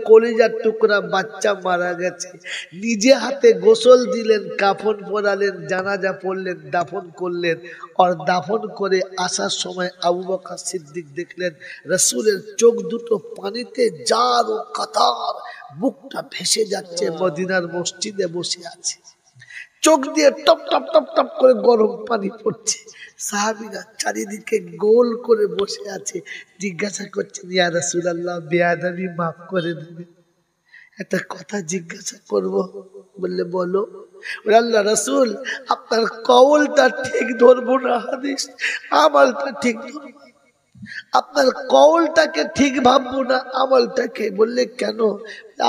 কলিজার টুকরা বাচ্চা মারা গেছে, নিজে হাতে গোসল দিলেন, কাফন পরালেন, জানাজা পড়লেন, দাফন করলেন। আর দাফন করে আসার সময় আবু বকর সিদ্দিক দেখলেন রাসূলের চোখ দুটো পানিতে জার ও কাতার, বুকটা ভেসে যাচ্ছে। মদিনার মসজিদে বসে আছে, চোখ দিয়ে টপ টপ টপ টপ করে গরম পানি পড়ছে। সাহাবীরা চারিদিকে গোল করে বসে আছে, জিজ্ঞাসা করছেন, ইয়া রাসূলুল্লাহ, বেয়াদবি মাফ করে দেবেন, একটা কথা জিজ্ঞাসা করব। বললে বলো। বলে, আল্লাহ রাসূল, আপনার কওলটা ঠিক ধরবো না হাদিস, আমলটা ঠিক ধরবো। আপনার কওলটাকে ঠিক ভাববো না, আমলটাকে। বললে কেন?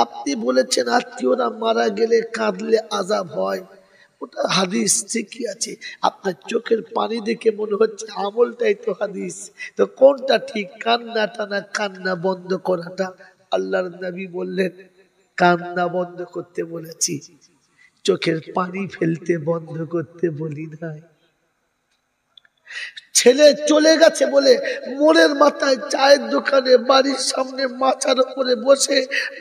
আপনি বলেছেন আত্মীয়রা মারা গেলে কাঁদলে আযাব হয়, ওটা হাদিস ঠিকই আছে। আপনার চোখের পানি দেখে মনে হচ্ছে আমলটাই তো হাদিস, তো কোনটা ঠিক, কান্নাটা না কান্না বন্ধ করাটা? আল্লাহর নবী বললেন, কান্না বন্ধ করতে বলেছি, চোখের পানি ফেলতে বন্ধ করতে বলি নাই। ছেলে চলে গেছে বলে মোড়ের মাথায় চায়ের দোকানে বাড়ির সামনে মাথার উপরে বসে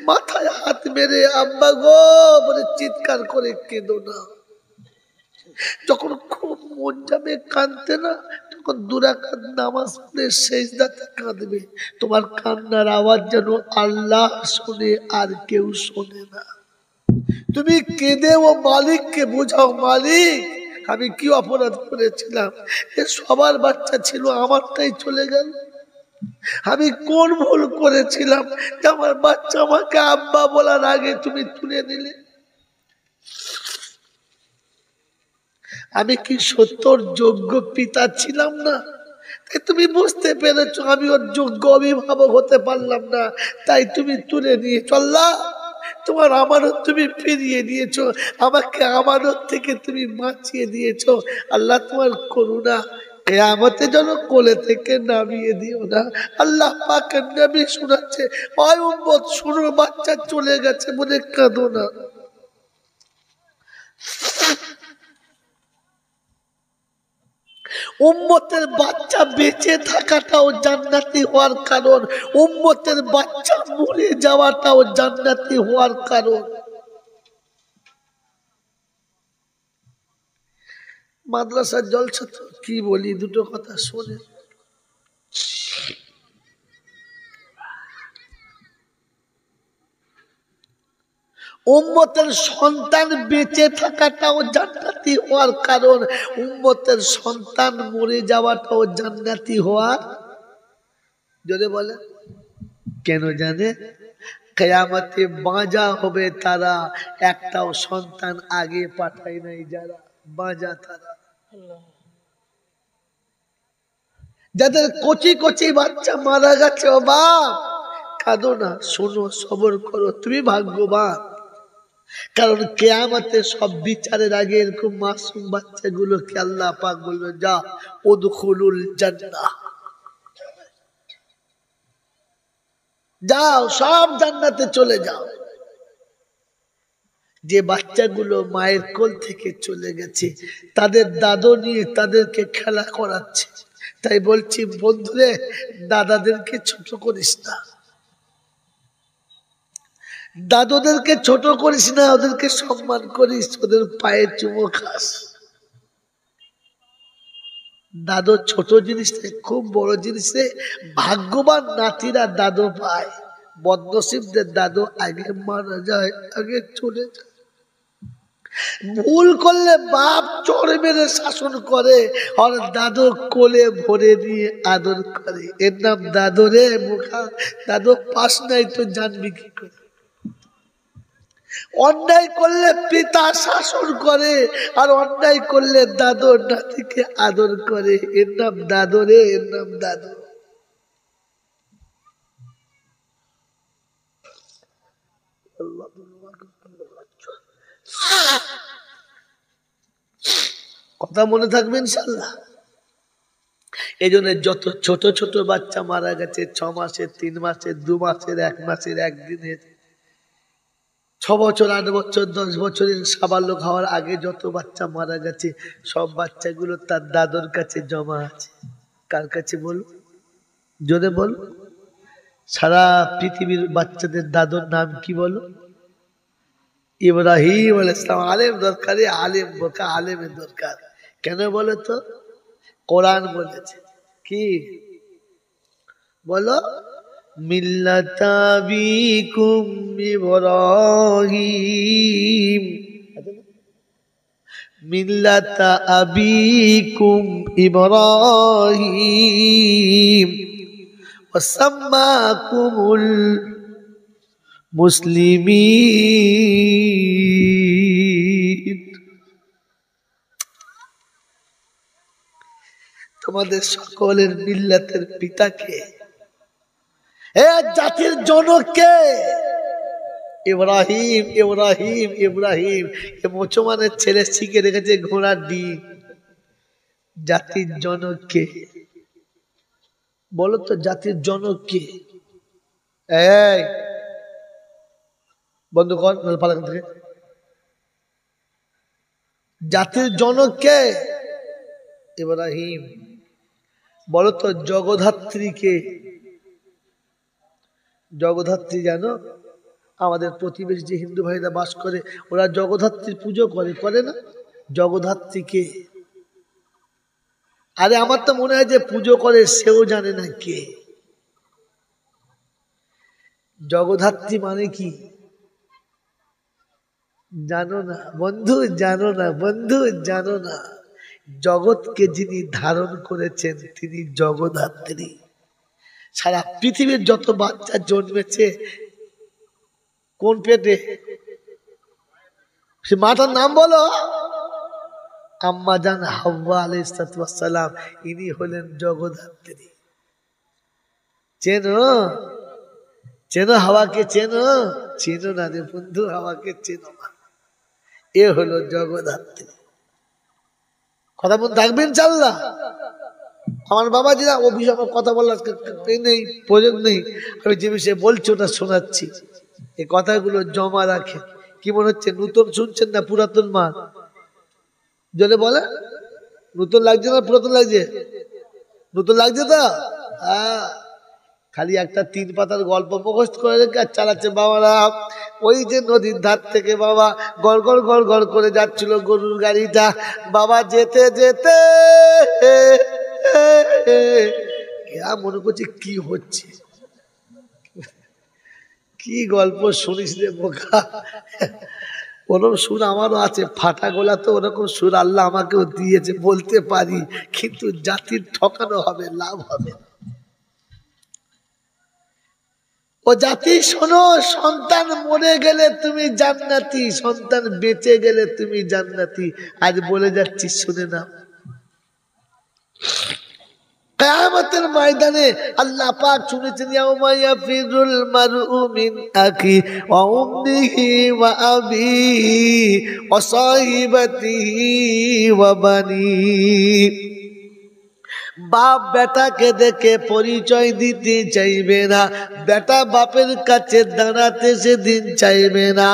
মাথায় হাত মেরে আব্বা গো বলে চিৎকার করে কেঁদো না। যখন খুব মন যাবে কাঁদতে না, তখন 2 রাকাত নামাজ পড়ে সেজদাতে কাঁদবে। তোমার কান্নার আওয়াজ যেন আল্লাহ শুনে, আর কেউ শোনে না। তুমি কেঁদে ও মালিককে বোঝাও, মালিক আমি কি অপরাধ করেছিলাম, এ সবার বাচ্চা ছিল, আমারটাই চলে গেল। আমি কোন ভুল করেছিলাম যে আমার বাচ্চা আমাকে আব্বা বলার আগে তুমি তুলে দিলে? আমি কি সত্যর যোগ্য পিতা ছিলাম না? তাই তুমি বুঝতে পেরেছো আমি ওর যোগ্য অভিভাবক হতে পারলাম না, তাই তুমি তুলে নিয়েছো। আল্লাহ, তোমার আমানত তুমি ফিরিয়ে দিয়েছো, আমাকে আমানত থেকে তুমি বাঁচিয়ে দিয়েছো। আল্লাহ, তোমার করুণা কিয়ামতে যেন কোলে থেকে নামিয়ে দিও না। আল্লাহ পাকের নবী শোনাচ্ছে, ওই উম্মত শুনো, বাচ্চা চলে গেছে বলে কাঁদো না। উম্মতের বাচ্চা বেঁচে থাকাটাও জান্নাতি হওয়ার কারণ, উম্মতের বাচ্চা মরে যাওয়াটাও জান্নাতি হওয়ার কারণ। মাদ্রাসার জলসা তো কি বলি, দুটো কথা শোনে। উম্মতের সন্তান বেঁচে থাকাটাও জান্নাতি হওয়ার কারণ, উম্মতের সন্তান মরে যাওয়াটাও জান্নাতি হওয়ার। যদি বলে কেন জানে? কিয়ামতে বাঁজা হবে তারা, একটাও সন্তান আগে পাঠায় নাই যারা, বাঁজা তারা। যাদের কচি কচি বাচ্চা মারা গেছে, ও বাপ কাঁদো না, শোনো, সবর করো, তুমি ভাগ্যবান। কারণ কিয়ামতে সব বিচারের আগে এরকম মাসুম বাচ্চাগুলোকে আল্লাহ পাক বলবেন, যা উদখুলুল জান্নাহ, যাও সব জান্নাতে চলে যাও। যে বাচ্চাগুলো মায়ের কোল থেকে চলে গেছে, তাদের দাদু নিয়ে তাদেরকে খেলা করাচ্ছে। তাই বলছি বন্ধুরে, দাদাদেরকে ছোট করিস না, দাদুদেরকে ছোট করিস না, ওদেরকে সম্মান করিস, ওদের পায়ে চুমো খাস। দাদু ছোট জিনিস নেই, খুব বড় জিনিস রে। ভাগ্যবান নাতিরা দাদু পায়, বদনসিবদের দাদু আগে মারা যায়, আগে চলে যায়। ভুল করলে বাপ চড় মেরে শাসন করে, আর দাদু কোলে ভরে নিয়ে আদর করে। এর নাম দাদু রে মুখা। দাদু পাস নাই তো জানবি কি করে? অন্যায় করলে পিতা শাসন করে, আর অন্যায় করলে দাদু নাতিকে আদর করে। এর নাম দাদু রে, এর নাম দাদু। কথা মনে থাকবে ইনশাআল্লাহ। এই জন্য যত ছোট ছোট বাচ্চা মারা গেছে, 6 মাসের, 3 মাসের, 2 মাসের, 1 মাসের, 1 দিনের, 6 বছর, 8 বছর, 10 বছরের সাবালক হওয়ার আগে যত বাচ্চা মারা গেছে, সব বাচ্চাগুলো তার দাদুর কাছে জমা আছে। কার কাছে বল? জোরে বল। সারা পৃথিবীর বাচ্চাদের দাদুর নাম কি বলো? ইব্রাহিম আলাইহিস সালাম। আলেম দরকার, আলেম বোকা, আলেমের দরকার। কেন বলো তো? কোরআন বলেছে কি বলো? মিল্লাতা আবিকুম ইব্রাহিম, মিল্লাতা আবিকুম ইব্রাহিম ওয়াসাম্মাকুমুল মুসলিমিন। তোমাদের সকলের মিল্লাতের পিতাকে, এ জাতির জনককে ইব্রাহিম ইব্রাহিম ইব্রাহিম। এ মুসলমানের ছেলে শিখে রেখেছে ঘোড়ার ডিম। জাতির জনককে বলো তো, জাতির জনককে? এই বন্ধ কর পালাকান থেকে। জাতির জনককে ইব্রাহিম। বলো তো জগদ্ধাত্রীকে? জগদ্ধাত্রী জানো? আমাদের প্রতিবেশী যে হিন্দু ভাইরা বাস করে, ওরা জগদ্ধাত্রীর পুজো করে, করে না? জগদ্ধাত্রীকে? আরে আমার তো মনে হয় যে পুজো করে সেও জানে না কে। জগদ্ধাত্রী মানে কি জানো না বন্ধু? জানো না বন্ধু, জানো না? জগৎকে যিনি ধারণ করেছেন তিনি জগদ্ধাত্রী। সারা পৃথিবীর যত বাচ্চা জন্মেছে কোন পেটে? সে মাটার নাম বলো? আম্মা জান হাওয়া আলাইহিস সালাম, ইনি হলেন জগদ্ধাত্রী। চেনো? চেনো হাওয়াকে? চেনো? চেনো না রে বন্ধু, হাওয়াকে চেনো না। এ হলো জগদ্ধাত্রী। কথা বলতে থাকবেন চাল্লা। আমার বাবাজি না, ও বিষয়ে আমার কথা বলার নেই, প্রয়োজন নেই। আমি যে বিষয়ে বলছি ওটা শোনাচ্ছি। এই কথাগুলো জমা রাখে। কি মনে হচ্ছে নতুন শুনছেন না পুরাতন মাল? জলে বলে নতুন লাগছে না পুরাতন লাগছে? নতুন লাগছে তো? হ্যাঁ, খালি একটা 3 পাতার গল্প মুখস্থ করে রেখে আর চালাচ্ছে বাবারা। ওই যে নদীর ধার থেকে বাবা গড় গড় গড় গড় করে যাচ্ছিল গরুর গাড়িটা। বাবা যেতে যেতে মনে করছে কি হচ্ছে, কি গল্প শুনিস রে বোকা। ওরকম সুর আমারও আছে, ফাটা গোলা তো ওরকম সুর আল্লাহ আমাকেও দিয়েছে, বলতে পারি, কিন্তু জাতির ঠকানো হবে, লাভ হবে। ও জাতি শোনো, সন্তান মরে গেলে তুমি জান্নাতি, সন্তান বেঁচে গেলে তুমি জান্নাতি। আজ বলে যাচ্ছি শুনে না। কিয়ামতের ময়দানে আল্লাহ পাক শুনেছেন, ইয়াউমা ইয়াফিরুল মারউ মিন আখি ওয়া উম্মিহি ওয়া আবিহি ওয়া সাহিবাতিহি ওয়া বানি। বাপ বেটাকে দেখে পরিচয় দিতে চাইবে না, বেটা বাপের কাছে দাঁড়াতে সেদিন চাইবে না,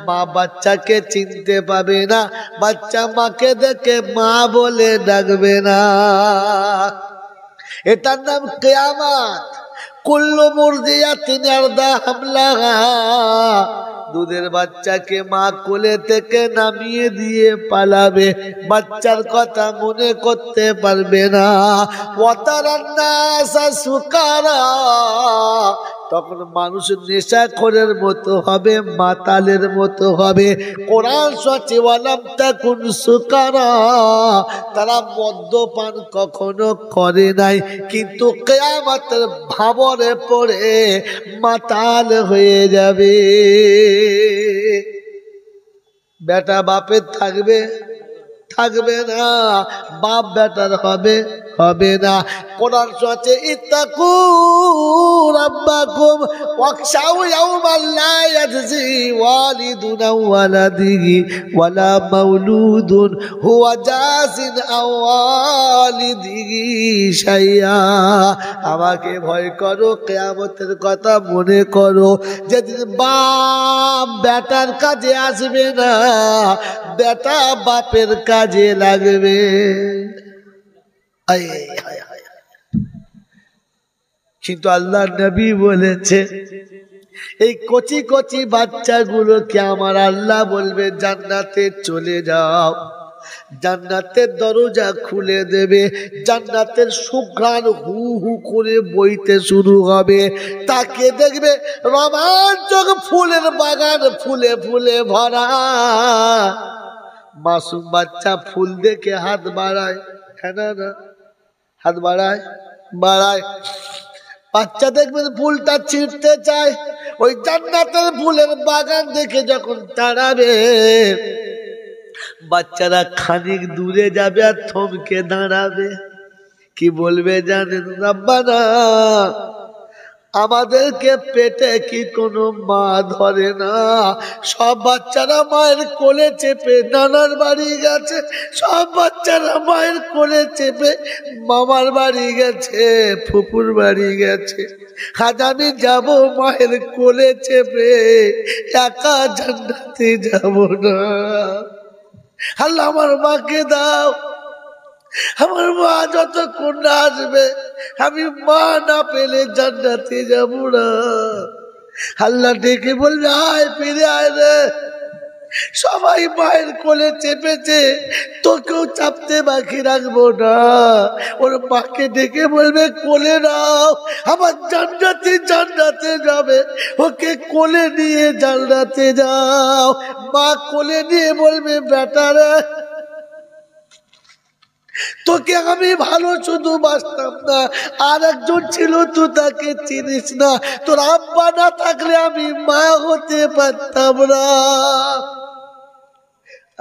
মা বাচ্চাকে চিনতে পাবে না, বাচ্চা মাকে দেখে মা বলে ডাকবে না। এটার নাম কিয়ামত। কুল্লু মুরদিয়াতিন আরদা হামলাহা। দুধের বাচ্চাকে মা কোলে থেকে নামিয়ে দিয়ে পালাবে, বাচ্চার কথা মনে করতে পারবে না। ওয়াতারান নাসা সুকারা। তখন মানুষ নেশাখোরের মতো হবে, মাতালের মতো হবে। কোরআন সচে ওয়ালাম তাকুন সুকারা। তারা মদ্যপান কখনো করে নাই, কিন্তু কিয়ামতের ভাবরে পড়ে মাতাল হয়ে যাবে। বেটা বাপের থাকবে, থাকবে না। বাপ বেটার হবে, হবে না। কোরআন সচে ইত্তাকু রাব্বাকুম ওয়াখশাউ ইয়াওমান লা ইয়াজজি ওয়ালিদুন আও ওয়ালাদিহি ওয়ালা মাউলুদুন হুয়া জাযিন আও ওয়ালিদিহি শাইয়া। আমাকে ভয় করো, কিয়ামতের কথা মনে করো, যেদিন বাপ বেটার কাজে আসবে না, বেটা বাপের কাজে লাগবে। কিন্তু আল্লাহ নবী বলেছে এই কচি কচি বাচ্চাগুলোকে আমার আল্লাহ বলবে জান্নাতে চলে যাও, জান্নাতের দরজা খুলে দেবে, জান্নাতের সুঘ্রাণ হু হু করে বইতে শুরু হবে। তাকে দেখবে রোমাঞ্চক ফুলের বাগান ফুলে ফুলে ভরা। মাসুম বাচ্চা ফুল দেখে হাত বাড়ায়, হ্যাঁ না, হাত বাড়ায় বাড়ায়। বাচ্চা দেখবেন ফুলটা ছিঁড়তে চায়, ওই জান্নাতের ফুলের বাগান দেখে যখন তাড়াবে, বাচ্চারা খানিক দূরে যাবে আর থমকে দাঁড়াবে। কি বলবে জানেন? রব্বানা, আমাদেরকে পেটে কি কোনো মা ধরে না? সব বাচ্চারা মায়ের কোলে চেপে নানার বাড়ি গেছে, সব বাচ্চারা মায়ের কোলে চেপে মামার বাড়ি গেছে, ফুপুর বাড়ি গেছে। আজ আমি যাব মায়ের কোলে চেপে, একা জান্নাতে যাব না। আল্লাহ আমার মাকে দাও, আমার মা যতক্ষণ না আসবে আমি মা না পেলে জান্নাতে যাব না। আল্লাহ ডেকে বলবে আয়, ফিরে আয় রে। সবাই মায়ের কোলে চেপেছে, তোকেও চাপতে বাকি রাখবো না। ওর মাকে ডেকে বলবে কোলে নাও, আমার জান্নাতে জান্নাতে যাবে, ওকে কোলে নিয়ে জান্নাতে যাও। মা কোলে নিয়ে বলবে বেটা রে, তোকে আমি ভালো শুধু বাসতাম না, আর একজন ছিল তুই তাকে চিনিস না। তোর আব্বা না থাকলে আমি মা হতে পারতাম না।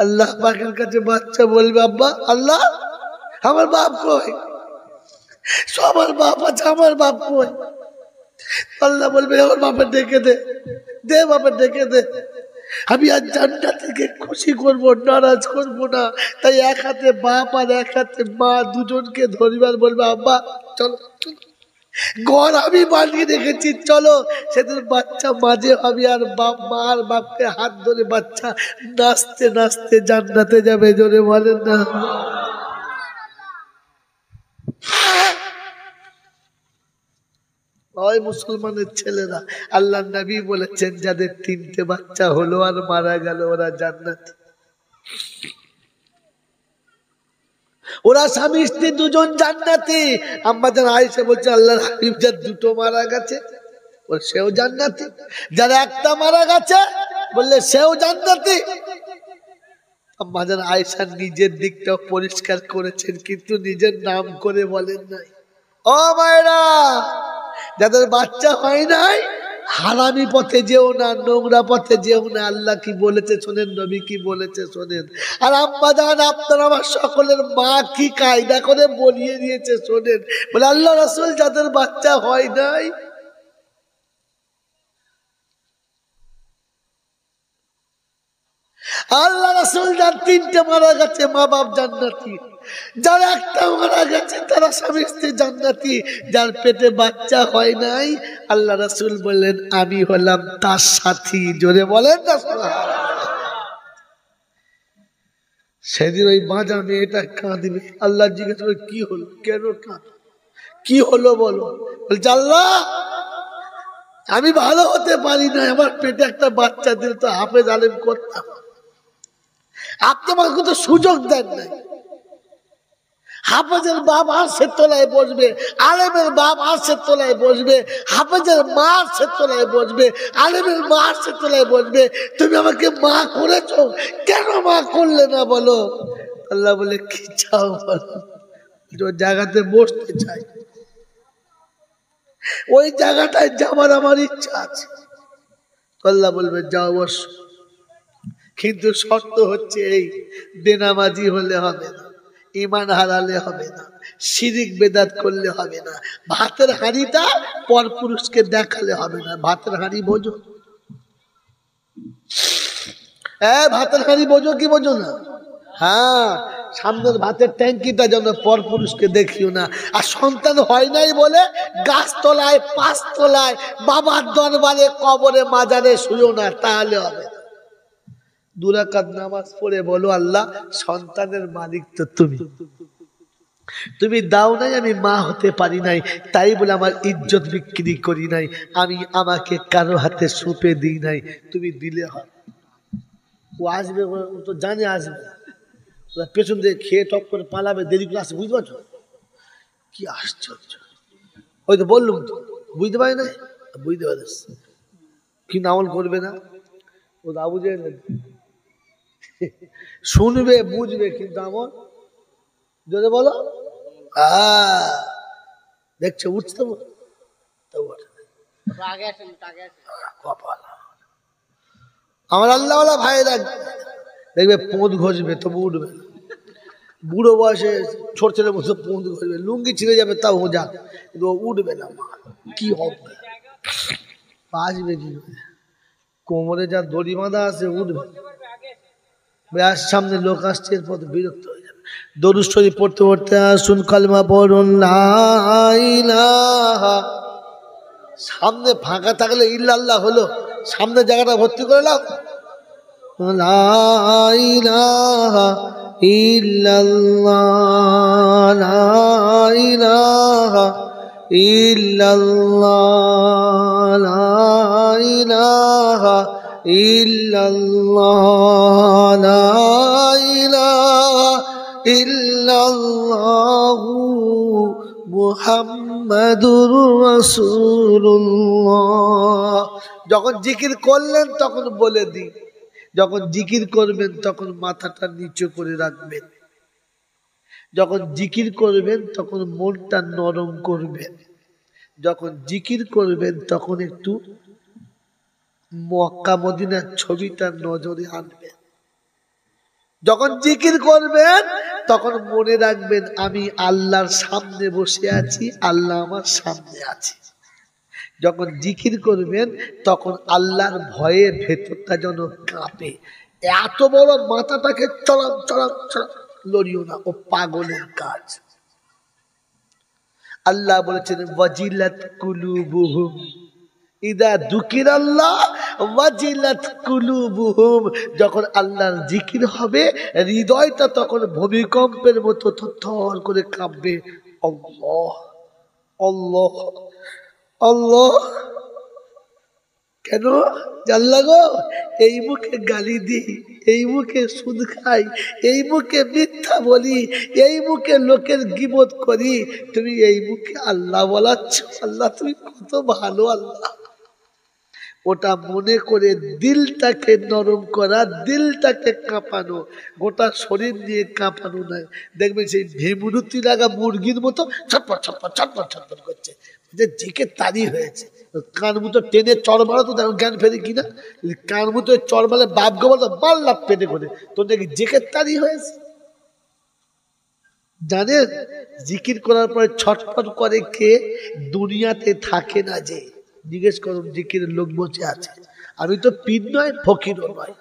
আল্লাহ পাকের কাছে বাচ্চা বলবে আব্বা, আল্লাহ আমার বাপ কই? সবার বাপ আছে, আমার বাপ কই? আল্লাহ বলবে আমার বাপের ডেকে দে, দে বাপের ডেকে দে। আমি আজ জান্নাত থেকে খুশি করব, নারাজ করব না। তাই এক হাতে বাপ আর এক হাতে মা দুজনকে ধরিবার বলবে আব্বা চলো, ঘর আমি বানিয়ে রেখেছি, চলো। সেদিন বাচ্চা মাঝে হবে আর বাপ মা আর বাপকে হাত ধরে বাচ্চা নাচতে নাচতে জান্নাতে যাবে। জোরে বলেন না। ওই মুসলমানের ছেলেরা, আল্লাহ নবী বলেছেন যাদের তিনটে বাচ্চা হলো আর মারা গেল ওরা জান্নাতি। ওরা স্বামী স্ত্রী দুজন জান্নাতি। আম্মা জান আয়েশা বলছে আল্লাহর হাবিব যার দুটো মারা গেছে ওর সেও জান্নাতি, যার একটা মারা গেছে বললে সেও জান্নাতি। আম্মা জান আয়েশা নিজের দিকটা পরিষ্কার করেছেন, কিন্তু নিজের নাম করে বলেন নাই। ও মায়েরা, যাদের বাচ্চা হয় নাই হারামি পথে যেও না, নোংরা পথে যেও না। আল্লাহ কি বলেছে শোনেন, নবী কি বলেছে শোনেন। আর আম্মা জান আপনার আমার সকলের মা কি কায়দা করে বলিয়ে দিয়েছে শোনেন। বলে আল্লাহ রাসূল যাদের বাচ্চা হয় নাই, আল্লাহ রাসূল যার তিনটে মারা গেছে মা বাপ জান্নাতি, যার একটা মারা গেছে তারা স্বামী স্ত্রী জান্নাতি। যার পেটে বাচ্চা হয় নাই আল্লাহ রাসূল বললেন আমি হলাম তার সাথী। জোরে বলেন না সুবহানাল্লাহ। সেদিন ওই বাঁচা মেয়েটা কাঁদবে, আল্লাহ জিজ্ঞেস করে কি হলো, কেন কাঁদ, কি হলো বলো। বলছে আল্লাহ আমি ভালো হতে পারি না, আমার পেটে একটা বাচ্চা দিলে তো হাফেজ আলেম করতাম, আপনি আমার কোনো সুযোগ দেন নাই। হাফেজের বাপ আরশের তলায় বসবে, আলেমের বাপ আরশের তলায় বসবে, হাফেজের মা আরশের তলায় বসবে, আলেমের মা আরশের তলায় বসবে। তুমি আমাকে মা করেছো, কেন মা করলে না বলো। আল্লাহ বলে কি চাও বলো। ওই জায়গাতে বসতে চাই, ওই জায়গাটায় যাবার আমার ইচ্ছা আছে। আল্লাহ বলবে যাও বস, কিন্তু শর্ত হচ্ছে এই, বেনামাজি হলে হবে না, ঈমান হারালে হবে না, শিরিক বেদাত করলে হবে না, ভাতের হাঁড়িটা পর পুরুষকে দেখালে হবে না। ভাতের হাঁড়ি বোঝো? ভাতের হাঁড়ি বোঝো কি বোঝো না? হ্যাঁ, সামনের ভাতের ট্যাঙ্কিটা যেন পর পুরুষকে দেখিও না। আর সন্তান হয় নাই বলে গাছতলায়, পাঁচতলায়, বাবার দরবারে, কবরে, মাজারে শুয়েও না, তাহলে হবে না। 2 রাকাত নামাজ পড়ে বলো আল্লাহ সন্তানের মালিক তো তুমি, তুমি দাও নাই, আমি মা হতে পারি নাই, তাই বলে আমার ইজ্জত বিক্রি করি নাই, আমি আমাকে কারো হাতে সুপে দিই নাই, তুমি দিলে হয়। ও আসবে, ও তো জানে আসবে, পেছন দিয়ে খেয়ে টপ করে পালাবে, দেরি করে আসবে, বুঝতে পারছো? কি আশ্চর্য! ওই তো বললুম তো, বুঝতে পারি না, বুঝতে পারিস কিন্তু আমল করবে না। ও দা বুঝে শুনবে বুঝবে কিন্তু আমল, যদি বলো দেখছো উঠতে আমার আল্লাহওয়ালা ভাইরা দেখবে পোঁদ ঘষবে তবু উঠবে। বুড়ো বয়সে ছোট ছেলে বসে পোঁদ ঘষবে, লুঙ্গি ছিঁড়ে যাবে তাও হোজা, কিন্তু উঠবে না। কি হবে, বাঁচবে কি করে? কোমরে যা দড়ি বাঁধা আছে, উঠবে। ব্যাস সামনে লোক আসছে, এরপর বিরক্ত হয়ে যাবে। দরুদ শরীফ পড়তে পড়তে আসুন, কালমা পড়ুন লা ইলাহা। সামনে ফাঁকা থাকলে ইল্লাল্লাহ হলো, সামনে জায়গাটা ভর্তি করে নাও। লা ইলাহা ইল্লাল্লাহ, লা ইলাহা ইল্লাল্লাহ, লা ইলাহা ইল্লাল্লাহ, লা ইলাহা ইল্লাল্লাহু মুহাম্মাদুর রাসূলুল্লাহ। যখন জিকির করলেন তখন বলে দিই, যখন জিকির করবেন তখন মাথাটা নিচু করে রাখবেন, যখন জিকির করবেন তখন মনটা নরম করবেন, যখন জিকির করবেন তখন একটু মক্কা মদিনার ছবিটা নজরে আনবেন। যখন জিকির করবেন তখন মনে রাখবেন আমি আল্লাহর সামনে বসে আছি, আল্লাহ আমার সামনে আছে। যখন জিকির করবেন তখন আল্লাহর ভয়ে ভেতরটা যেন কাঁপে। এত বড় মাথাটাকে চড়াম চড়াম চড়াম লড়িও না, ও পাগলের কাজ। আল্লাহ বলেছেন ওয়াজিলাত কুলুবুহুম ইদা যুকিরাল্লাহ ওয়াজিলাত কুলুবুহুম। যখন আল্লাহর জিকির হবে হৃদয়টা তখন ভূমিকম্পের মতো থরথর করে কাঁপবে। আল্লাহ আল্লাহ আল্লাহ। কেন জানলা গো? এই মুখে গালি দিই, এই মুখে সুদ খাই, এই মুখে মিথ্যা বলি, এই মুখে লোকের গীবত করি, তুমি এই মুখে আল্লাহ বলাচ্ছ। আল্লাহ তুমি কত ভালো আল্লাহ। ওটা মনে করে দিলটাকে নরম করা, দিলটাকে কাঁপানো, গোটা শরীর নিয়ে কাঁপানো নয়। দেখবেন সেই ভেমরুতি লাগা মুরগির মতো ছটপট ছটপট ছটপট ছটপট করছে, জিকে তারি হয়েছে। কান মুতো টেনে চড় মারো তো দেখো জ্ঞান ফেরে কিনা। কান মুতো চড় মারলে বাপ গোবর তো বাল লাভ পেটে করে, তো দেখি জেকে তারি হয়েছে। জানেন জিকির করার পরে ছটফট করে কে? দুনিয়াতে থাকে না যে। জিজ্ঞেস করুন, জিকিরের লোক বসে আছে। আমি তো পীর নয়, ফকিরও নয়,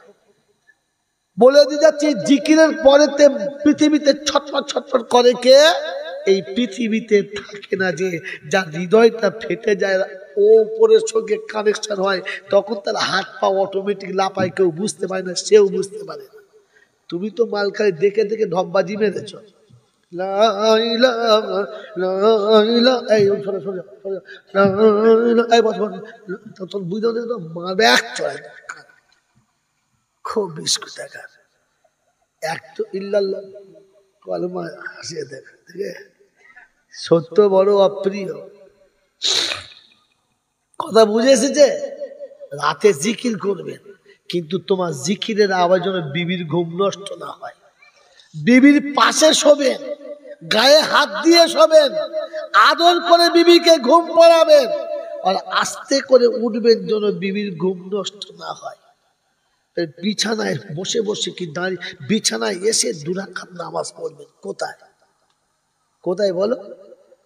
বলে দিয়ে যাচ্ছি জিকিরের পরেতে পৃথিবীতে ছটফট ছটফট করে কে? এই পৃথিবীতে থাকে না যে, যার হৃদয়টা ফেটে যায়, ও উপরের সঙ্গে কানেকশন হয়, তখন তার হাত পা অটোমেটিক লাপায়, কেউ বুঝতে পারে না, সেও বুঝতে পারে না। তুমি তো মালখালি দেখে দেখে ঢপবাজি মেরেছ। খুব বিস্কুট দেখার এক তো ইল্লাল্লাহ কলমা হাসিয়ে দেখা থেকে সত্য বড় অপ্রিয়। কথা বুঝে এসেছে? রাতে জিকির করবেন, কিন্তু তোমার জিকিরের আওয়াজ যেন বিবির ঘুম নষ্ট না হয়। বিবির পাশে শোবেন, গায়ে হাত দিয়ে শোবেন, আদর করে বিবিকে ঘুম পড়াবেন, আর আস্তে করে উঠবেন যেন বিবির ঘুম নষ্ট না হয়। বিছানায় বসে বসে কি দাঁড়িয়ে, বিছানায় এসে 2 রাকাত নামাজ পড়বেন। কোথায় কোথায় বলো?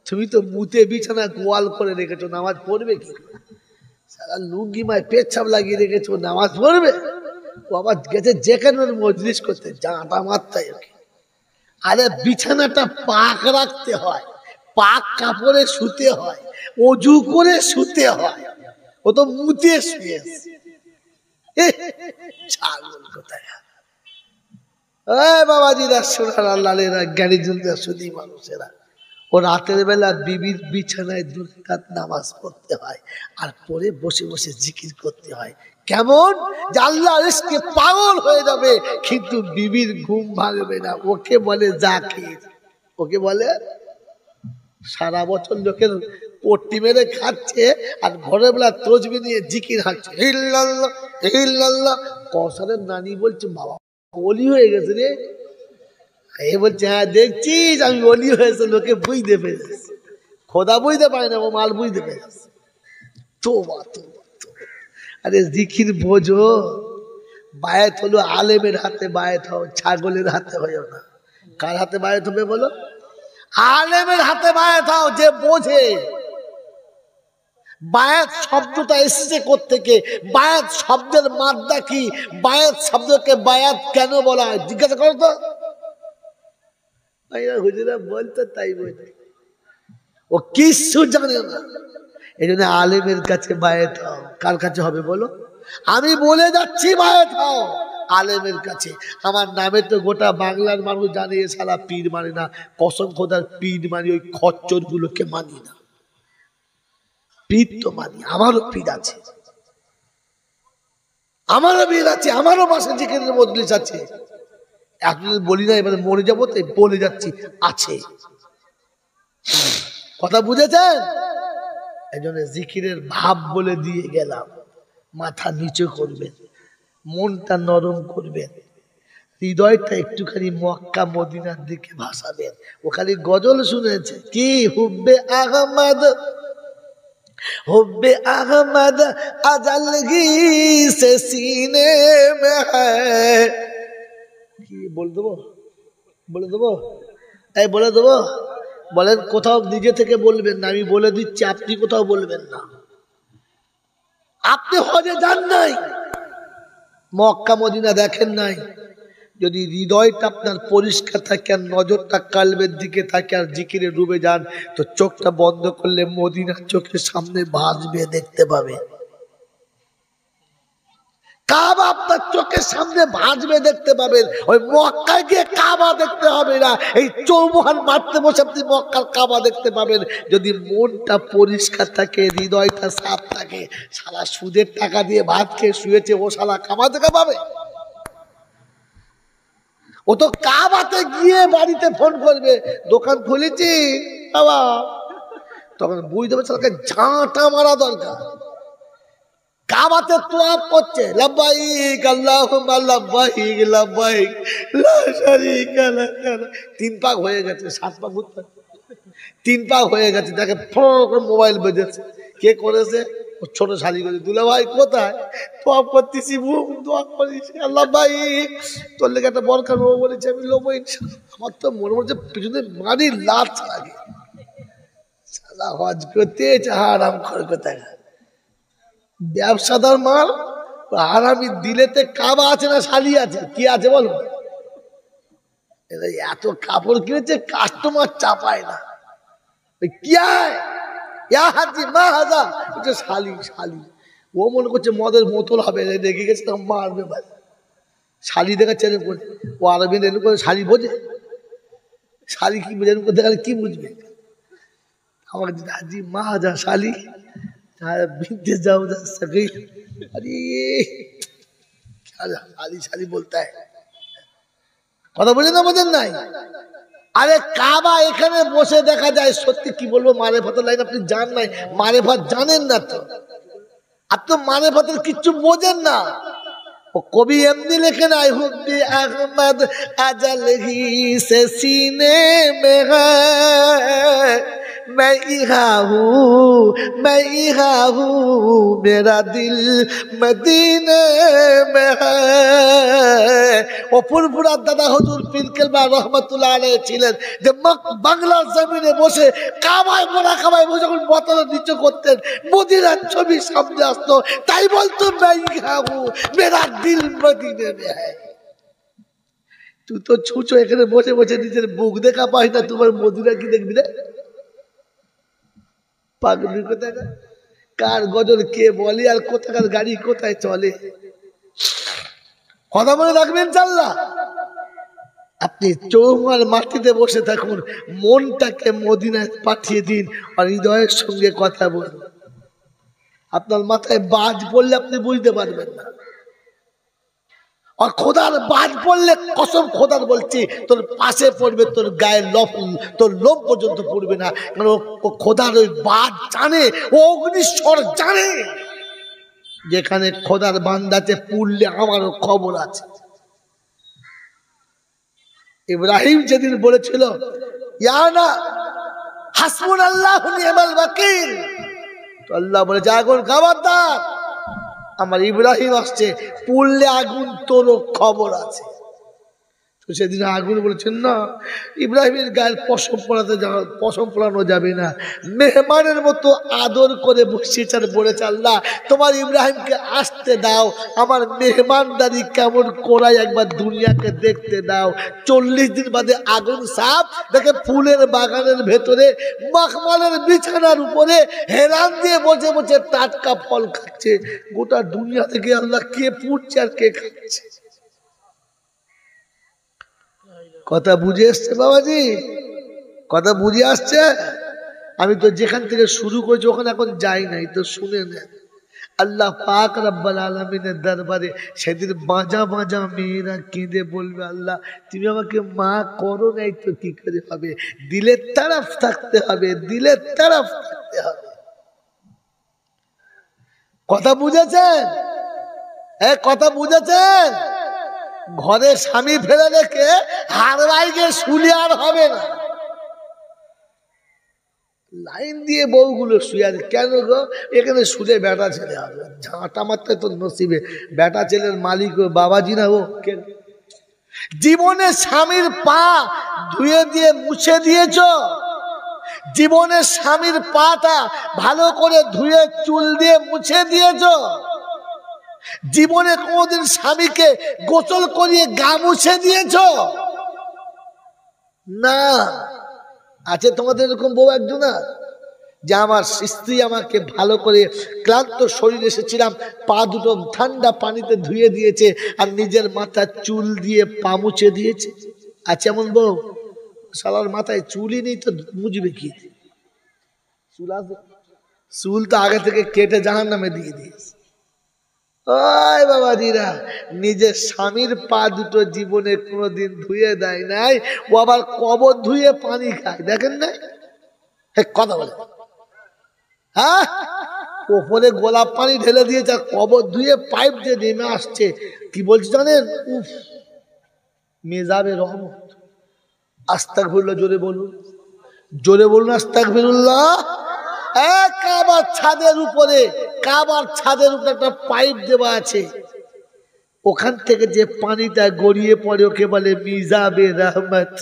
তুমি তো মুতে বিছানা গোয়াল করে রেখেছো, নামাজ পড়বে কি? সারা লুঙ্গি মায় পেচ্ছাপ লাগিয়ে রেখেছো, নামাজ পড়বে? ও আবার গেছে যেখানে মজলিস করতে, জাঁটা মারতে। আরে বিছানাটা পাক রাখতে হয়, পাক কাপড়ে শুতে হয়, অজু করে শুতে হয়। ও তো মুতে শুয়েছে। ছাগল কোথায়! বাবাজিরা, সোনার লালেরা, জ্ঞানী জনরা, সুধী মানুষেরা, ও রাতের বেলা বিবির বিছানায় 2 রাকাত নামাজ পড়তে হয়, আর পরে বসে বসে জিকির করতে হয়। কেমন? যে আল্লাহর ইশকে পাগল হয়ে যাবে, কিন্তু বিবির ঘুম ভাঙবে না। ওকে বলে জাকির। ওকে বলে, সারা বছর লোকের পট্টি মেরে খাচ্ছে, আর ভোরের বেলা তসবিহ নিয়ে জিকির হাঁকছে, ইল্লাল্লাহ ইল্লাল্লাহ। কৌশলের নানি বলছে, বাবা ওলি হয়ে গেছে রে। এ বলছে, হ্যাঁ দেখছিস আমি ওলি হয়েছে, লোকে বুঝতে পেরেছে। খোদা বুঝতে পারে না, ও মাল বুঝতে পেরেছে। তোবা তোবা তোবা। আরে জিকির বোঝো। বায়াত হলো আলেমের হাতে বায়াত হও, ছাগলের হাতে হয়েও না। কার হাতে বায়াত হবে বলো? আলেমের হাতে বায়াত হও, যে বোঝে। বায়াত শব্দটা এসেছে কোত্থেকে? বায়াত শব্দের মাদ্দা কি? বায়াত শব্দকে বায়াত কেন বলা হয় জিজ্ঞাসা করো তো। হুজুরা বলতো তাই বলতে, ও কিছু জানে না। এই জন্য আলেমের কাছে বায়াত হও। কার কাছে হবে বলো? আমি বলে যাচ্ছি বায়াত হও আলেমের কাছে। আমার নামে তো গোটা বাংলার মানুষ জানে এ শালা পীর মানে না। কসম খোদার পীর মানি, ওই খচ্চর গুলোকে মানি না। পীর তো মানি, আমারও পীর আছে, আমারও পীর আছে, আমারও মাসে জিকিরের মজলিস আছে। এখন বলি না, এবারে মরে যাবো তাই বলে যাচ্ছি, আছে। কথা বুঝেছেন? এই জন্য জিকিরের ভাব বলে দিয়ে গেলাম। মাথা নিচু করবেন, মনটা নরম করবেন, হৃদয়টা একটুখানি মক্কা মদিনার দিকে ভাসাবেন। ওখানে গজল শুনেছে কি, হুব্বে আহমদ হুব্বে আহমদ আজলগি সে সিনে মে হ্যায়। কি বলে দেবো? বলে দেবো? এই বলে দেবো? বলেন। কোথাও নিজে থেকে বলবেন না, আমি বলে দিচ্ছি, আপনি কোথাও বলবেন না। আপনি হজে যান নাই, মক্কা মদিনা দেখেন নাই, যদি হৃদয়টা আপনার পরিষ্কার থাকে আর নজরটা কালবের দিকে থাকে আর জিকিরে ডুবে যান, তো চোখটা বন্ধ করলে মদিনার চোখের সামনে ভাসবে, দেখতে পাবে। কাবা আপনার চোখের সামনে ভাসবে, দেখতে পাবেন। ওই মক্কায় গিয়ে কাবা দেখতে হবে না, এই চৌমুহান মারতে বসে আপনি মক্কার কাবা দেখতে পাবেন। যদি মনটা পরিষ্কার থাকে, হৃদয়টা সাফ থাকে। সারা সুদের টাকা দিয়ে ভাত খেয়ে শুয়েছে, ও শালা কাবা দেখা পাবে? ও তো কাবাতে গিয়ে বাড়িতে ফোন করবে, দোকান খুলেছি বাবা, তখন বুঝতে পারছে তাকে ঝাঁটা মারা দরকার। কাবাতে তোয়াফ করছে, লাব্বাইক আল্লাহুম্মা লাব্বাইক লাব্বাইক লা শারীকা লাক। 3 পাক হয়ে গেছে, 7 পাক ঘুরতে, 3 পাক হয়ে গেছে, তাকে ফোন করে মোবাইল বেজেছে। কে করেছে? ও ছোট শালি করে। দুলা ভাই কোথায়? তোয়াফ করতেছি, দোয়া করিস আল্লাহ ভাই তোর লেগে একটা বরকার নেবো বলেছে, আমি লোবো ইনশাআল্লাহ। আমার তো মনে হচ্ছে পিছনে মারি লাচ লাগে। শালা হজ করতে হারাম খোর কোথায়, ব্যবসাদার মাল। আর আমি দিলেতে কাবা আছে না শালি আছে? কি আছে বলো? এত কাপড় কিনেছে, কাস্টমার চাপায় না। কি হাজি মা হাজা, শালি শালি। ও মনে করছে মদের বোতল হবে, রেগে গেছে, তখন মারবে। শালি দেখাচ্ছে ও আরবি এরকম করে শালি বোঝে? শালি কি বোঝে? এরকম দেখালে কি বুঝবে? আমাকে হাজি মা হাজা শালি বিনতে যাও যা সকি। अरे শালি শালি বলতে হয়, কথা বোঝেন না? বোঝেন নাই? আরে কাবা এখানে বসে দেখা যায়। সত্যি কি বলবো, মারেফাতের লাইন আপনি জান নাই, মারেফাত জানেন না তো, আপনি তো মারেফাতের কিচ্ছু বোঝেন না। ও কবি এমনি লেখে নাই, হুব্বে আহমদ আজলহি সে সিনে মে হ্যায়, मैं यहाँ हूँ मैं यहाँ हूँ मेरा दिल मदीने में है। ও ফুরফুরার দাদা হুজুর পীর কেলবা রহমাতুল্লাহ আলাইহি ছিলেন, যে বাংলার জমিনে বসে কাবায় মোরা কাবায় বসে যখন বোতলের নিচে করতেন, মদিনার ছবি সামনে আসতো, তাই বলতো मैं यहाँ हूँ मेरा दिल मदीने में है। তুই তো ছুঁচো, এখানে বসে বসে নিজের মুখ দেখা পাই না, তোমার মদিনা কি দেখবি রে? পাগলি কোথায়, কার গজল কে বলে আর কোথাকার গাড়ি কোথায় চলে, কথা বলে রাখবেন। চাল্লা আপনি চৌমার মাটিতে বসে থাকুন, মনটাকে মদিনায় পাঠিয়ে দিন আর হৃদয়ের সঙ্গে কথা বলুন। আপনার মাথায় বাজ পড়লে আপনি বুঝতে পারবেন না। আর খোদার বাজ পড়লে কসম খোদার বলছি তোর পাশে পড়বে, তোর গায়ে তোর লোম পর্যন্ত পড়বে না। কারণ ও খোদার ওই বাজ জানে, ও অগ্নিশ্বর জানে যেখানে খোদার বান্দাতে পড়লে আমারও খবর আছে। ইব্রাহিম যেদিন বলেছিল ইয়ানা হাসবুনাল্লাহু নি'মাল ওয়াকিল, তো আল্লাহ বলেছে আগুন খবরদার, আমার ইব্রাহিম আসছে, পড়লে আগুন তোরও খবর আছে। তো সেদিন আগুন বলেছেন না, ইব্রাহিমের গায়ের পশম পড়ানো যাবে না। মেহমানের মতো আদর করে বসিয়েছে আর বলেছে আল্লাহ তোমার ইব্রাহিমকে আসতে দাও, আমার মেহমানদারি কেমন করাই একবার দুনিয়াকে দেখতে দাও। 40 দিন বাদে আগুন সাপ দেখে ফুলের বাগানের ভেতরে মাখমালের বিছানার উপরে হেরান দিয়ে বসে বসে টাটকা ফল খাচ্ছে। গোটা দুনিয়া থেকে আল্লাহ কে পুড়ছে আর কে খাচ্ছে। কথা বুঝে আসছে বাবাজি? কথা বুঝে আসছে? আমি তো যেখান থেকে শুরু করেছি ওখানে এখন যাই নাই, তো শুনে নেন। আল্লাহ পাক রব্বুল আলামিনের দরবারে সেদিন বাঁজা বাঁজা মেয়েরা কেঁদে বলবে আল্লাহ তুমি আমাকে মা করো নাই তো কি করে হবে? দিলের তরফ থাকতে হবে, দিলের তরফ থাকতে হবে। কথা বুঝেছেন? কথা বুঝেছেন? ঘরে স্বামী ফেলে রেখে হারবাই গিয়ে শুলে আর হবে না। লাইন দিয়ে বউগুলো শুয়ে আছে কেন গো? এখানে শুলে বেটা ছেলে হবে, ঝাঁটা মারতে তো নসিবে। বেটা ছেলের মালিক ও বাবাজি না ও। জীবনে স্বামীর পা ধুয়ে দিয়ে মুছে দিয়েছ? জীবনে স্বামীর পাটা ভালো করে ধুয়ে চুল দিয়ে মুছে দিয়েছ? জীবনে কোনদিন স্বামীকে গোসল করিয়ে গা মুছে দিয়েছ? না। আছে তোমাদের এরকম বউ একজন যে আমার স্ত্রী আমাকে ভালো করে ক্লান্ত শরীর এসেছিলাম পা দুটো ঠান্ডা পানিতে ধুয়ে দিয়েছে আর নিজের মাথা চুল দিয়ে পা মুছে দিয়েছে? আছে এমন বউ? শালার মাথায় চুলই নেই তো মুছবে কি? চুল আছে? চুল তো আগে থেকে কেটে জাহান্নামে দিয়ে দিয়েছে। ওই বাবাজিরা, নিজের স্বামীর পা দুটো জীবনে কোনোদিন ধুয়ে দেয় নাই, ও আবার কবর ধুয়ে পানি খায়। দেখেন না কথা বলে? হ্যাঁ, ওপরে গোলাপ পানি ঢেলে দিয়েছে আর কবর ধুয়ে পাইপ দিয়ে নেমে আসছে। কি বলছি জানেন? উফ, মেজাবে রহমত। আস্তাগফিরুল্লাহ জোরে বলুন, জোরে বলুন আস্তাগফিরুল্লাহ। কাবার ছাদের উপরে একটা পাইপ দেওয়া আছে, ওখান থেকে যে পানিটা গড়িয়ে পড়ে ওকে বলে মিজাবে রহমত।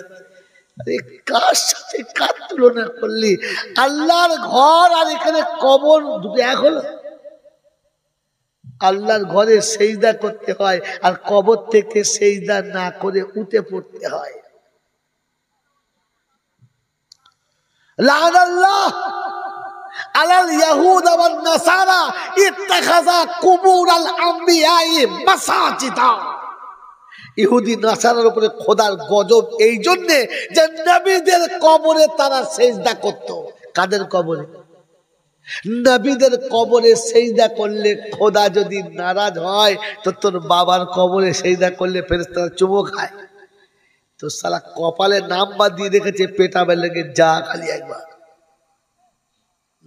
কার সাথে কার তুলনা করলি? আল্লাহর ঘর আর এখানে কবর দুটো এক হলো? আল্লাহর ঘরে সেজদা করতে হয় আর কবর থেকে সেজদা না করে উঠে পড়তে হয়। লাআনাল্লাহ আলাল ইয়াহুদ ওয়ান নাসারা ইত্তাখাযা কুবুরাল আমবিয়াই মাসাজিদা। ইহুদি নাসারার উপরে খোদার গজব এই জন্য যে নবীদের কবরে তারা সেজদা করত। কাদের কবরে? নবীদের কবরে সেজদা করলে খোদা যদি নারাজ হয় তো তোর বাবার কবরে সেজদা করলে ফেরেশতারা চুমো খায়। তো সালা কপালে নাম্বার দিয়ে রেখেছে, পেটাবে লেগে যা খালি একবার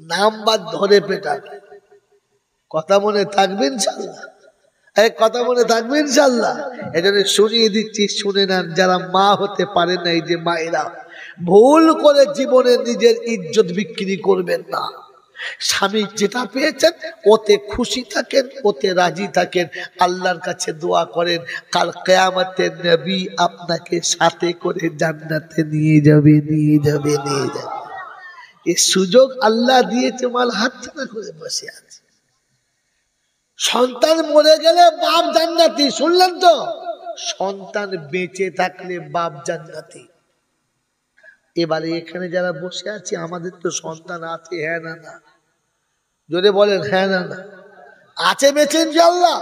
নাম্বার ধরে পেটাবে। কথা মনে থাকবে ইনশাল্লাহ? কথা মনে থাকবে ইনশাল্লাহ? এজন্য শুনিয়ে দিচ্ছি, শুনে নেন। যারা মা হতে পারেন না, এই যে মায়েরা, ভুল করে জীবনে নিজের ইজ্জত বিক্রি করবেন না। স্বামী যেটা পেয়েছেন ওতে খুশি থাকেন, ওতে রাজি থাকেন, আল্লাহর কাছে দোয়া করেন কাল কিয়ামতে নবী আপনাকে সাথে করে জান্নাতে নিয়ে যাবে, নিয়ে যাবে, নিয়ে যাবে। এই সুযোগ আল্লাহ দিয়েছে, মাল হাতছাড়া করে বসে আছে। সন্তান মরে গেলে বাপ জান্নাতি, শুনলেন তো? সন্তান বেঁচে থাকলে বাপ জান্নাতি। এবারে এখানে যারা বসে আছে আমাদের তো সন্তান আছে, হ্যাঁ না না? জোরে বলেন হ্যাঁ না না? আছে বেঁচে ইনশাআল্লাহ?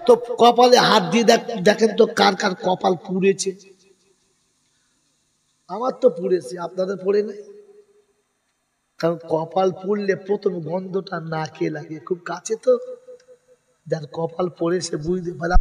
তো কপালে হাত দিয়ে দেখেন তো কার কার কপাল পুড়েছে। আমার তো পুড়েছে, আপনাদের পড়ে নাই? কারণ কপাল পুড়লে প্রথম গন্ধটা নাকে লাগে, খুব কাছে তো, যার কপাল পড়েছে বুঝতে পারে।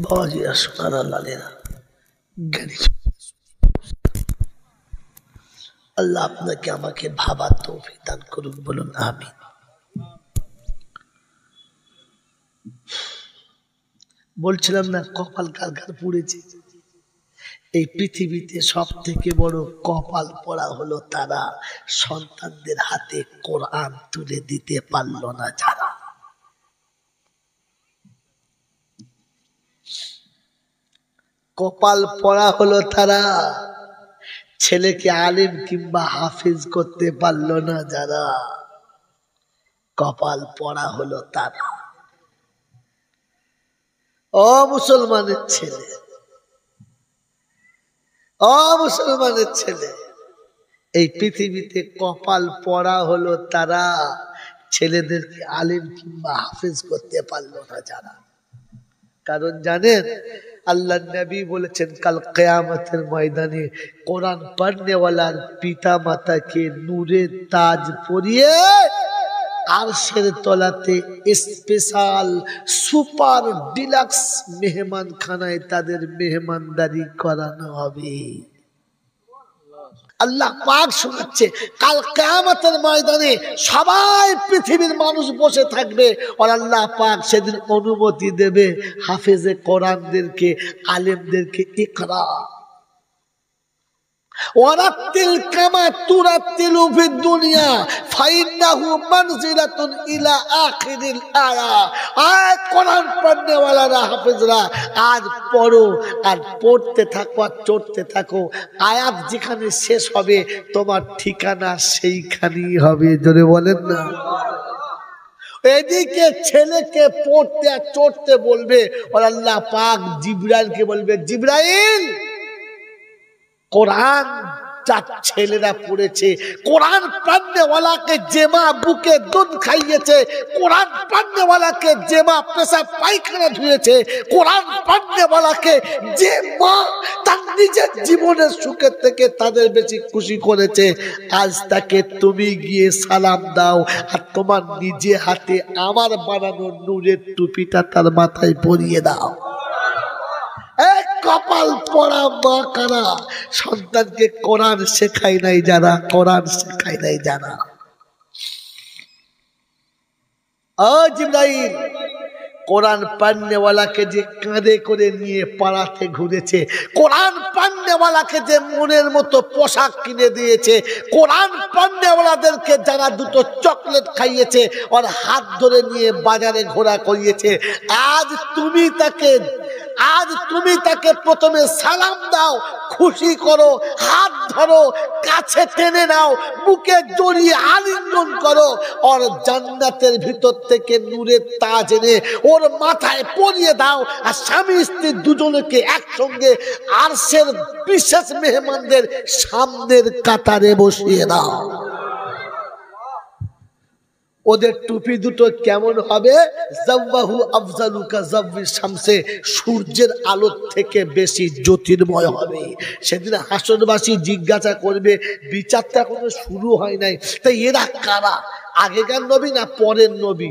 বাবাজিরা, সোনারা, লালেরা, জ্ঞানী, আল্লাহ আপনাকে আমাকে ভাবার তৌফিক দান করুন, বলুন আমিন। বলছিলাম না কপাল কার কার পুড়েছে? এই পৃথিবীতে সব থেকে বড় কপাল পড়া হলো তারা, সন্তানদের হাতে কোরআন তুলে দিতে পারল না যারা। কপাল পড়া হলো তারা, ছেলেকে আলিম কিংবা হাফিজ করতে পারল না যারা। কপাল পড়া হলো তারা। ও মুসলমানের ছেলে, ও মুসলমানের ছেলে, এই পৃথিবীতে কপাল পড়া হলো তারা, ছেলেদেরকে আলিম কিংবা হাফিজ করতে পারল না যারা। কারণ জানেন, আল্লাহ নবী বলেছেন কাল কিয়ামতের ময়দানে কোরআন পড়নেওয়ালার পিতা মাতাকে নূরের তাজ পরিয়ে আরশের তলাতে স্পেশাল সুপার ডিলাক্স মেহমান খানায় তাদের মেহমানদারি করানো হবে। আল্লাহ পাক শোনাচ্ছে, কাল কিয়ামতের ময়দানে সবাই পৃথিবীর মানুষ বসে থাকবে, আর আল্লাহ পাক সেদিন অনুমতি দেবে হাফেজে কোরআনদেরকে, আলেমদেরকে, ইকরা ওয়ারাতিল কামা তুরাতিলু ফিদ দুনিয়া ফাইন্নাহু মানজিলাতুন ইলা আখিরিল আয়া। আয় কোরআন পড়নে ওয়ালারা, হাফেজরা, আজ পড়ো আর পড়তে থাকো আর চড়তে থাকো। আয়াত যেখানে শেষ হবে তোমার ঠিকানা সেইখানেই হবে। জোরে বলেন না। এদিকে ছেলেকে পড়তে আর চড়তে বলবে, আর আল্লাহ পাক জিবরাইলকে বলবে, জিবরাইল, কোরআন যার ছেলেরা পড়েছে, কোরআন পড়নেওয়ালাকে যে মা বুকে দুধ খাইয়েছে, কোরআন পড়নেওয়ালাকে যে মা পেশাব পায়খানা ধুয়েছে, কোরআন পড়নেওয়ালাকে যে মা তার নিজের জীবনের সুখের থেকে তাদের বেশি খুশি করেছে, আজ তাকে তুমি গিয়ে সালাম দাও আর তোমার নিজে হাতে আমার বানানো নূরের টুপিটা তার মাথায় পরিয়ে দাও। কপাল পড়া মা কারা? সন্তানকে কোরআন শেখায় নাই যারা, কোরআন শেখায় নাই যারা। ও জিবরাইল, কোরআন পড়নেওয়ালাকে যে কাঁধে করে নিয়ে পাড়াতে ঘুরেছে, কোরআন পড়নেওয়ালাকে যে মনের মতো পোশাক কিনে দিয়েছে, কোরআন পড়নেওয়ালাদেরকে যারা দুটো চকলেট খাইয়েছে আর হাত ধরে নিয়ে বাজারে ঘোরা করিয়েছে, আজ তুমি তাকে প্রথমে সালাম দাও, খুশি করো, হাত ধরো, কাছে টেনে নাও, বুকে জড়িয়ে আলিঙ্গন করো, আর জান্নাতের ভিতর থেকে নূরের তাজ এনে ওর মাথায় পরিয়ে দাও, আর স্বামী স্ত্রী দুজনকে একসঙ্গে আরশের বিশেষ মেহমানদের সামনের কাতারে বসিয়ে দাও। ওদের টুপি দুটো কেমন হবে? জাওয়াহু আফজালু কাযাওয়িশ শামসে, সূর্যের আলোর থেকে বেশি জ্যোতির্ময় হবে। সেদিন হাসরবাসী জিজ্ঞাসা করবে, বিচারটা এখনো শুরু হয় নাই, তাই এরা কারা? আগেকার নবী না পরের নবী?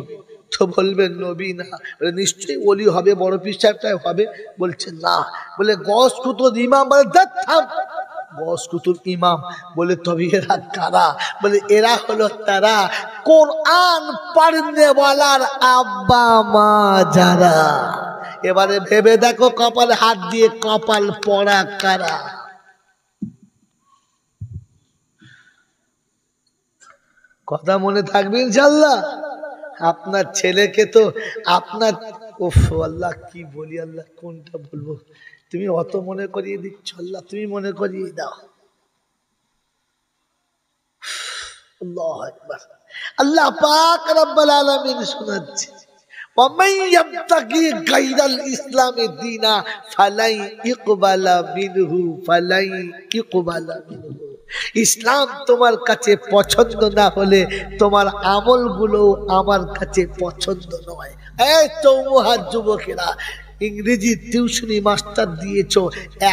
তো বলবেন নবী না, বলে নিশ্চয়ই ওলি হবে, বড় পীর সাহেবটাই হবে। বলছে না, বলে গস কুতুব ইমাম, বলে থাম, গস কুতুব ইমাম, বলে তবে এরা কারা? বলে এরা হলো তারা কোরআন পড়নেওয়ালার আব্বা মা যারা। এবারে ভেবে দেখো কপালে হাত দিয়ে, কপাল পড়া কারা? কথা মনে থাকবে ইনশাল্লাহ। আপনার ছেলেকে তো আপনার, ওফ আল্লাহ কি বলি, আল্লাহ কোনটা বলবো, তুমি অত মনে করিয়ে দিচ্ছ, আল্লাহ তুমি মনে করিয়ে দাও। আল্লাহু আকবার। আল্লাহ পাক রব্বুল আলামিন শোনাচ্ছে, وَمَن يَبْتَغِي غَيْرَ الْإِسْلَامِ دِينًا فَلَن يُقْبَلَ مِنْهُ। ইসলাম তোমার কাছে পছন্দ না হলে তোমার আমলগুলো আমার কাছে পছন্দ নয়। এই চৌমুহার যুবকেরা, ইংরেজি টিউশনি মাস্টার দিয়েছো,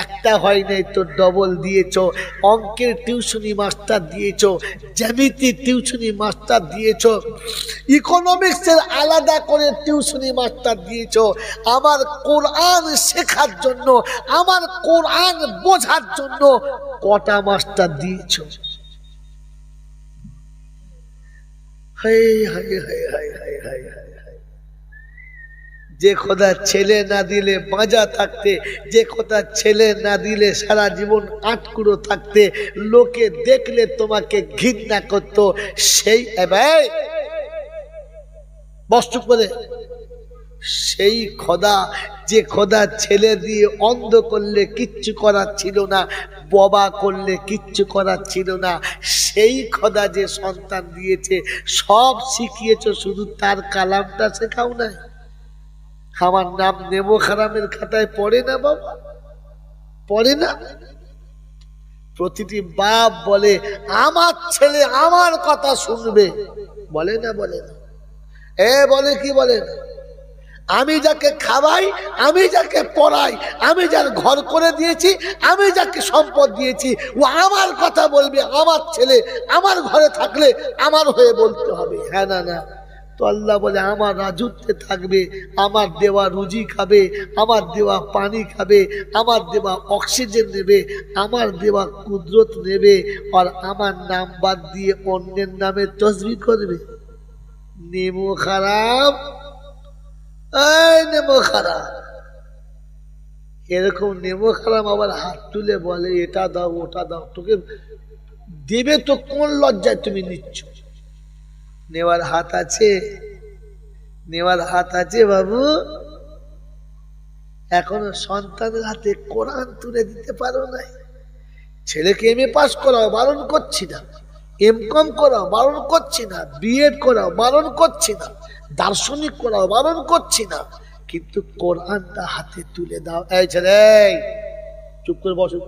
একটা হয় নাই তো ডবল দিয়েছো, অঙ্কের টিউশনি মাস্টার দিয়েছো, জ্যামিতি টিউশনি মাস্টার দিয়েছো, ইকোনমিক্সের আলাদা করে টিউশনি মাস্টার দিয়েছো। আমার কোরআন শেখার জন্য, আমার কোরআন বোঝার জন্য কটা মাস্টার দিয়েছো? হায় হায় হায় হায় হায় হায় হায়। যে খোদা ছেলে না দিলে বাঁজা থাকতে, যে খোদা ছেলে না দিলে সারা জীবন আটকুড়ো থাকতে, লোকে দেখলে তোমাকে ঘৃণা করত, সেই বস্তু করে সেই খোদা, যে খোদা ছেলে দিয়ে অন্ধ করলে কিচ্ছু করার ছিল না, বোবা করলে কিচ্ছু করার ছিল না, সেই খোদা যে সন্তান দিয়েছে, সব শিখিয়েছ, শুধু তার কালামটা শেখাও না। আমার নাম নেমো খারামের খাতায় পড়ে না বাবা, পড়ে না? প্রতিটি বাপ বলে আমার ছেলে আমার কথা শুনবে, বলে না? বলে না? বলে কি বলে না? আমি যাকে খাওয়াই, আমি যাকে পড়াই, আমি যার ঘর করে দিয়েছি, আমি যাকে সম্পদ দিয়েছি, ও আমার কথা বলবে। আমার ছেলে আমার ঘরে থাকলে আমার হয়ে বলতে হবে, হ্যাঁ না না? তো আল্লাহ বলে আমার রাজত্বে থাকবে, আমার দেওয়া রুজি খাবে, আমার দেওয়া পানি খাবে, আমার দেওয়া অক্সিজেন নেবে, আমার দেওয়া কুদরত নেবে, আর আমার নাম বাদ দিয়ে অন্যের নামে তসবিহ করবে। নেমো খারাপ, নেমো খারাপ, এরকম নেমো খারাপ আবার হাত তুলে বলে এটা দাও ওটা দাও। তোকে দেবে তো কোন লজ্জায় তুমি নিচ্ছ? নেওয়ার হাত আছে, নেওয়ার হাত আছে বাবু। এখনো সন্তানের হাতে কোরআন তুলে দিতে পারো নাই। ছেলেকে এমএ পাস করাও, বারণ করছি না, এমকম করাও, বারণ করছি না, বিএড করাও, বারণ করছি না, দার্শনিক করাও, বারণ করছি না, কিন্তু কোরআনটা হাতে তুলে দাও। এই ছেলে চুপ করে বসো,